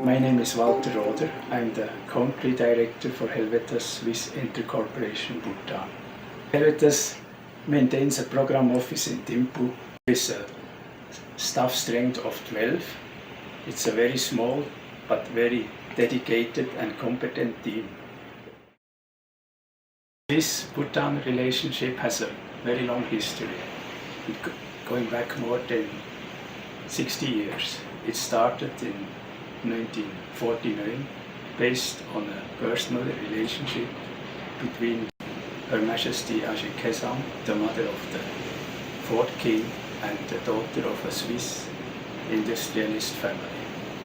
My name is Walter Roder. I'm the Country Director for HELVETAS Swiss Intercorporation Bhutan. HELVETAS maintains a program office in Thimphu with a staff strength of 12. It's a very small but very dedicated and competent team. This Bhutan relationship has a very long history, going back more than 60 years. It started in 1949, based on a personal relationship between Her Majesty Ajay Kesang, the mother of the fourth king, and the daughter of a Swiss industrialist family.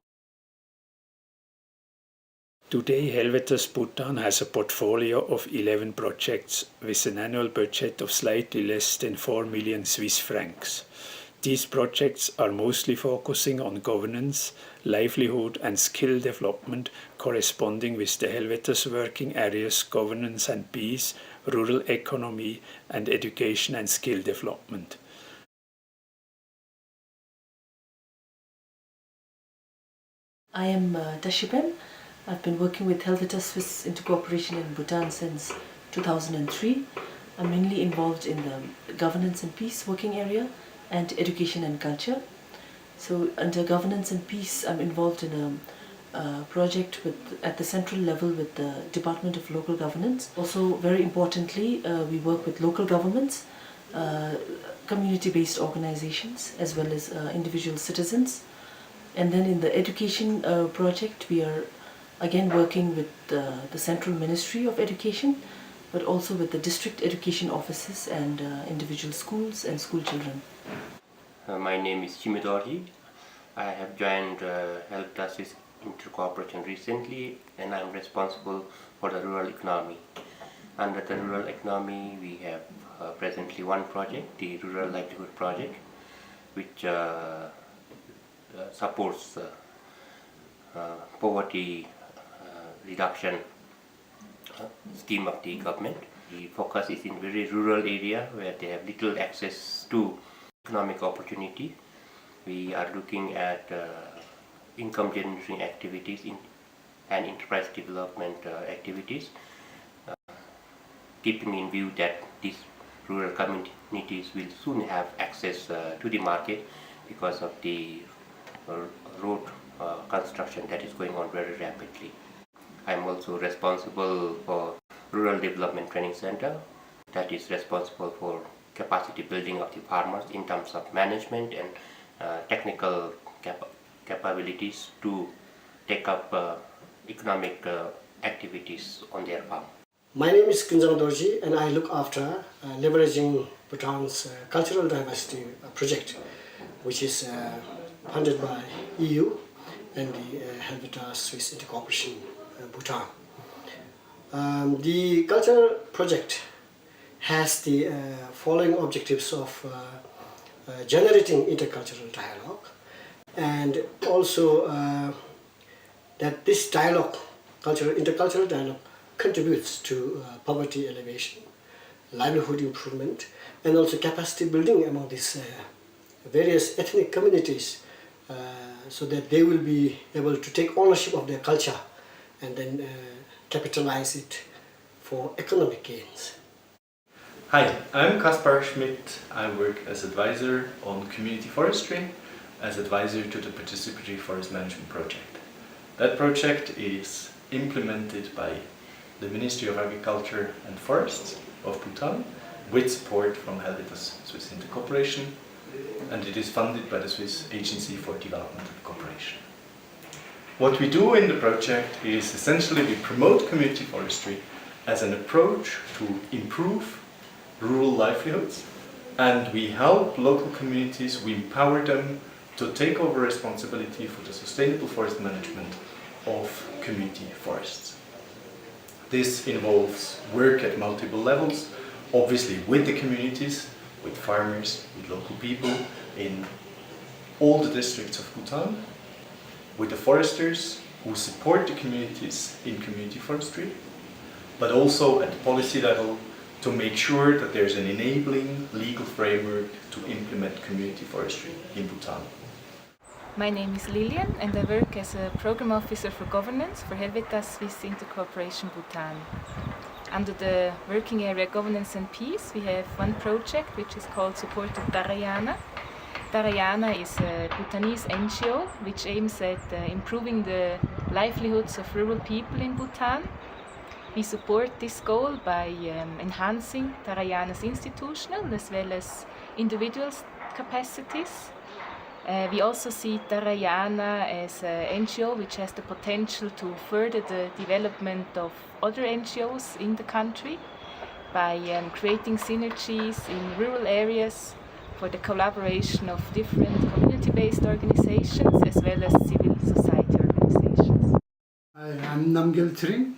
Today, HELVETAS Bhutan has a portfolio of 11 projects with an annual budget of slightly less than 4 million Swiss francs. These projects are mostly focusing on governance, livelihood and skill development corresponding with the HELVETAS working areas governance and peace, rural economy and education and skill development. I am Dashiben. I've been working with HELVETAS Swiss Intercorporation in Bhutan since 2003. I'm mainly involved in the governance and peace working area and education and culture. So under governance and peace, I'm involved in a project at the central level with the Department of Local Governance. Also, very importantly, we work with local governments, community-based organizations, as well as individual citizens. And then in the education project, we are again working with the Central Ministry of Education, but also with the district education offices and individual schools and school children. My name is Chimedori. I have joined HELVETAS Swiss Intercorporation recently, and I'm responsible for the rural economy. Under the rural economy, we have presently one project, the Rural Livelihood Project, which supports poverty reduction scheme of the government. The focus is in very rural area where they have little access to economic opportunity. We are looking at income generating activities and enterprise development activities, keeping in view that these rural communities will soon have access to the market because of the road construction that is going on very rapidly. I am also responsible for Rural Development Training Center that is responsible for capacity building of the farmers in terms of management and technical capabilities to take up economic activities on their farm. My name is Kunjang Dorji, and I look after leveraging Bhutan's cultural diversity project, which is funded by EU and the HELVETAS Swiss Intercorporation Bhutan. The cultural project has the following objectives of generating intercultural dialogue, and also that this dialogue, intercultural dialogue, contributes to poverty elevation, livelihood improvement, and also capacity building among these various ethnic communities, so that they will be able to take ownership of their culture and then capitalize it for economic gains. Hi, I'm Kaspar Schmidt. I work as advisor on community forestry, as advisor to the Participatory Forest Management Project. That project is implemented by the Ministry of Agriculture and Forests of Bhutan with support from HELVETAS Swiss Intercorporation, and it is funded by the Swiss Agency for Development and Cooperation. What we do in the project is essentially we promote community forestry as an approach to improve rural livelihoods, and we help local communities, we empower them to take over responsibility for the sustainable forest management of community forests. This involves work at multiple levels, obviously with the communities, with farmers, with local people in all the districts of Bhutan, with the foresters who support the communities in community forestry, but also at the policy level to make sure that there's an enabling legal framework to implement community forestry in Bhutan. My name is Lilian and I work as a Program Officer for Governance for HELVETAS Swiss Intercooperation Bhutan. Under the working area Governance and Peace, we have one project which is called Support to Dharayana. Dharayana is a Bhutanese NGO which aims at improving the livelihoods of rural people in Bhutan. We support this goal by enhancing Dharayana's institutional as well as individual capacities. We also see Dharayana as an NGO which has the potential to further the development of other NGOs in the country by creating synergies in rural areas for the collaboration of different community-based organizations as well as civil society organizations. Hi, I'm Namgyal Tsering.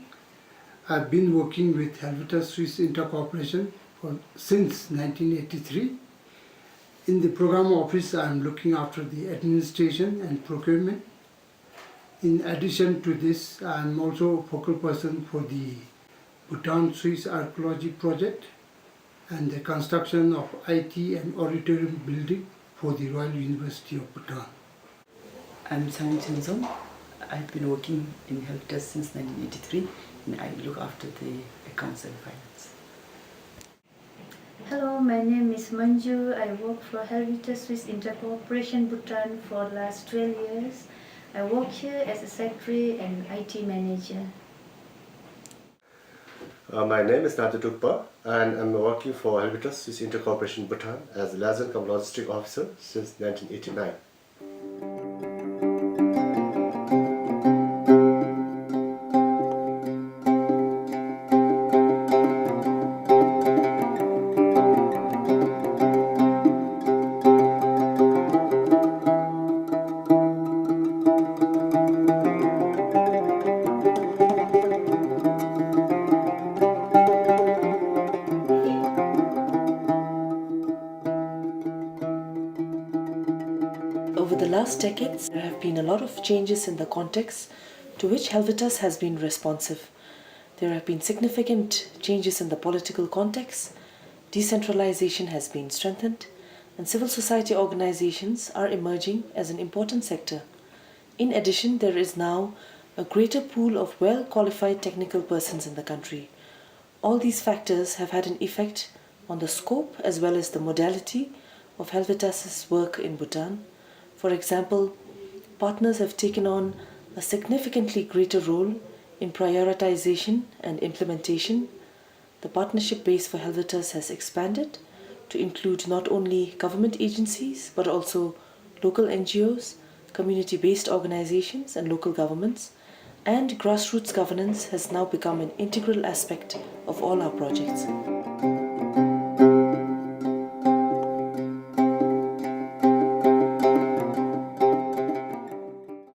I've been working with HELVETAS Swiss Intercooperation since 1983. In the program office, I'm looking after the administration and procurement. In addition to this, I'm also a focal person for the Bhutan Swiss Archaeology Project and the construction of IT and auditorium building for the Royal University of Bhutan. I'm Sang Chinzong. I've been working in HELVETAS since 1983 and I look after the accounts and finance. Hello, my name is Manju. I work for HELVETAS Swiss Intercooperation Bhutan for the last 12 years. I work here as a secretary and IT manager. My name is Nata Tukpa and I'm working for HELVETAS Swiss Intercooperation Bhutan as a liaison cum logistic officer since 1989. Over the last decades, there have been a lot of changes in the context to which HELVETAS has been responsive. There have been significant changes in the political context, decentralization has been strengthened, and civil society organizations are emerging as an important sector. In addition, there is now a greater pool of well-qualified technical persons in the country. All these factors have had an effect on the scope as well as the modality of HELVETAS's work in Bhutan. For example, partners have taken on a significantly greater role in prioritization and implementation. The partnership base for HELVETAS has expanded to include not only government agencies but also local NGOs, community-based organizations and local governments, and grassroots governance has now become an integral aspect of all our projects.